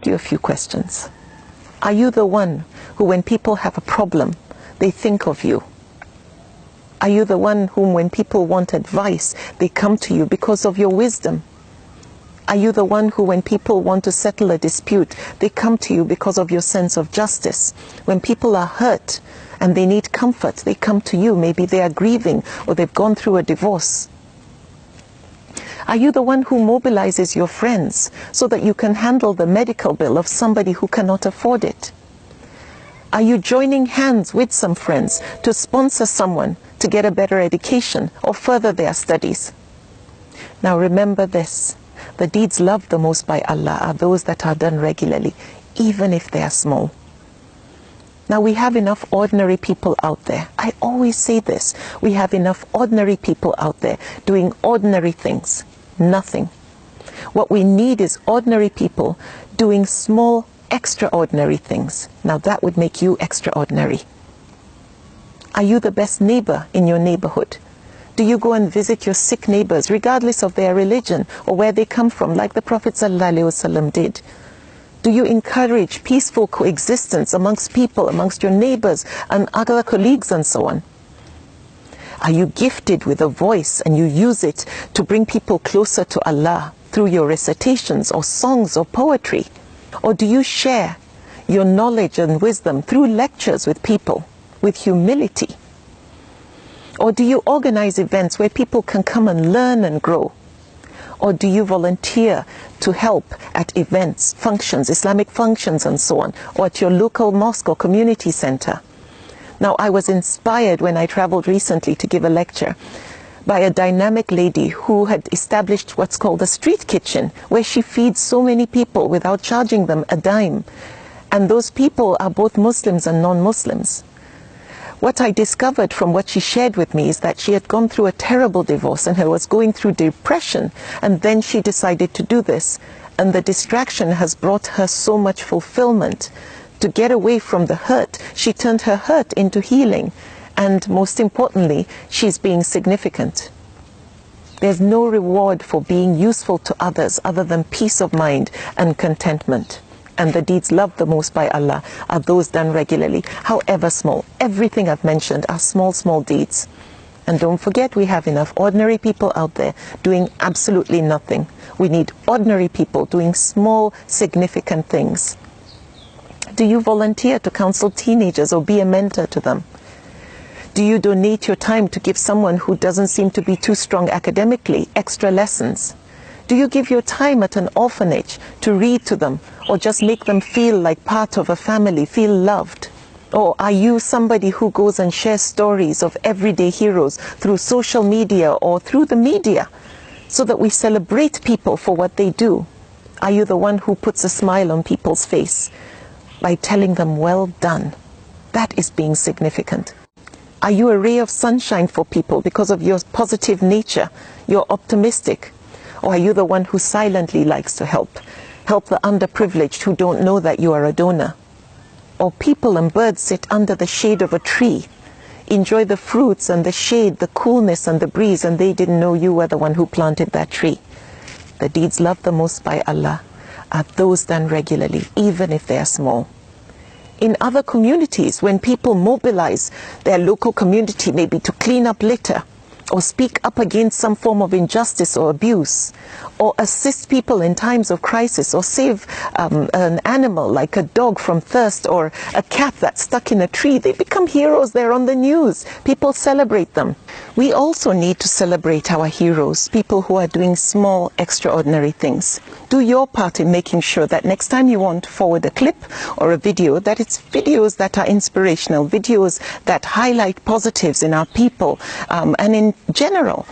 ask you a few questions. Are you the one who, when people have a problem, they think of you? Are you the one whom, when people want advice, they come to you because of your wisdom? Are you the one who, when people want to settle a dispute, they come to you because of your sense of justice? When people are hurt and they need comfort, they come to you. Maybe they are grieving or they've gone through a divorce. Are you the one who mobilizes your friends so that you can handle the medical bill of somebody who cannot afford it? Are you joining hands with some friends to sponsor someone to get a better education or further their studies? Now remember this, the deeds loved the most by Allah are those that are done regularly, even if they are small. Now we have enough ordinary people out there. I always say this, we have enough ordinary people out there doing ordinary things, nothing. What we need is ordinary people doing small, extraordinary things. Now that would make you extraordinary. Are you the best neighbor in your neighborhood? Do you go and visit your sick neighbors regardless of their religion or where they come from, like the Prophet ﷺ did? Do you encourage peaceful coexistence amongst people, amongst your neighbors and other colleagues and so on? Are you gifted with a voice and you use it to bring people closer to Allah through your recitations or songs or poetry? Or do you share your knowledge and wisdom through lectures with people with humility? Or do you organize events where people can come and learn and grow? Or do you volunteer to help at events, functions, Islamic functions and so on, or at your local mosque or community center? Now, I was inspired when I traveled recently to give a lecture by a dynamic lady who had established what's called a street kitchen, where she feeds so many people without charging them a dime. And those people are both Muslims and non-Muslims. What I discovered from what she shared with me is that she had gone through a terrible divorce and was going through depression, and then she decided to do this, and the distraction has brought her so much fulfillment. To get away from the hurt, she turned her hurt into healing, and most importantly, she's being significant. There's no reward for being useful to others other than peace of mind and contentment. And the deeds loved the most by Allah are those done regularly, however small. Everything I've mentioned are small, small deeds. And don't forget, we have enough ordinary people out there doing absolutely nothing. We need ordinary people doing small, significant things. Do you volunteer to counsel teenagers or be a mentor to them? Do you donate your time to give someone who doesn't seem to be too strong academically extra lessons? Do you give your time at an orphanage to read to them or just make them feel like part of a family, feel loved? Or are you somebody who goes and shares stories of everyday heroes through social media or through the media so that we celebrate people for what they do? Are you the one who puts a smile on people's face by telling them well done? That is being significant. Are you a ray of sunshine for people because of your positive nature? You're optimistic. Or are you the one who silently likes to help the underprivileged who don't know that you are a donor? Or people and birds sit under the shade of a tree, enjoy the fruits and the shade, the coolness and the breeze, and they didn't know you were the one who planted that tree. The deeds loved the most by Allah are those done regularly, even if they are small. In other communities, when people mobilize their local community maybe to clean up litter, or speak up against some form of injustice or abuse, or assist people in times of crisis, or save an animal like a dog from thirst, or a cat that's stuck in a tree, they become heroes. They're on the news. People celebrate them. We also need to celebrate our heroes, people who are doing small, extraordinary things. Do your part in making sure that next time you want to forward a clip or a video, that it's videos that are inspirational, videos that highlight positives in our people, and in general.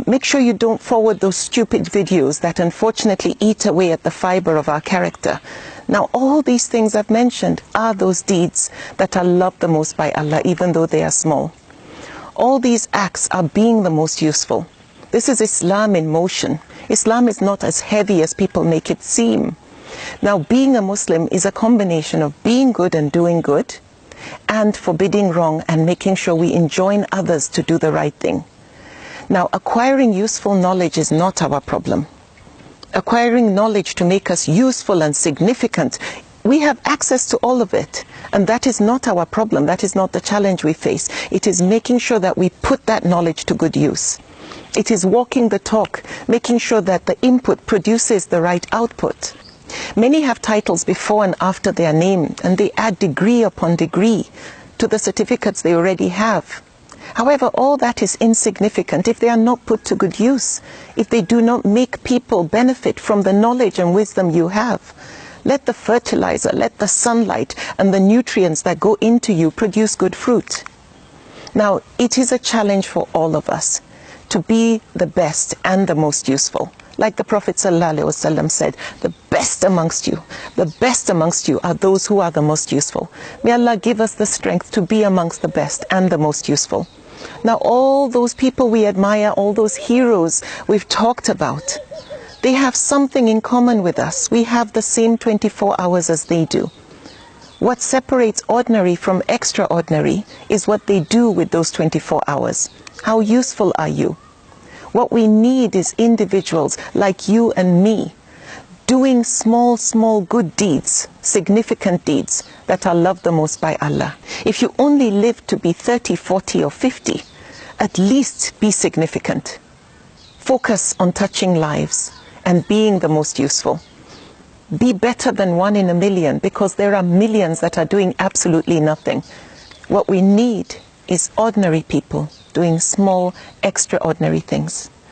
Make sure you don't forward those stupid videos that unfortunately eat away at the fiber of our character. Now, all these things I've mentioned are those deeds that are loved the most by Allah, even though they are small. All these acts are being the most useful. This is Islam in motion. Islam is not as heavy as people make it seem. Now, being a Muslim is a combination of being good and doing good, and forbidding wrong and making sure we enjoin others to do the right thing. Now, acquiring useful knowledge is not our problem. acquiring knowledge to make us useful and significant. We have access to all of it, and that is not our problem. That is not the challenge we face. It is making sure that we put that knowledge to good use. It is walking the talk, making sure that the input produces the right output. Many have titles before and after their name, and they add degree upon degree to the certificates they already have. However, all that is insignificant if they are not put to good use, if they do not make people benefit from the knowledge and wisdom you have. Let the fertilizer, let the sunlight and the nutrients that go into you produce good fruit. Now, it is a challenge for all of us to be the best and the most useful. Like the Prophet ﷺ said, the best amongst you are those who are the most useful. May Allah give us the strength to be amongst the best and the most useful. Now, all those people we admire, all those heroes we've talked about, they have something in common with us. We have the same 24 hours as they do. What separates ordinary from extraordinary is what they do with those 24 hours. How useful are you? What we need is individuals like you and me doing small good deeds, significant deeds that are loved the most by Allah. If you only live to be 30, 40 or 50, at least be significant. Focus on touching lives and being the most useful. Be better than 1 in a million, because there are millions that are doing absolutely nothing. What we need is ordinary people doing small, extraordinary things.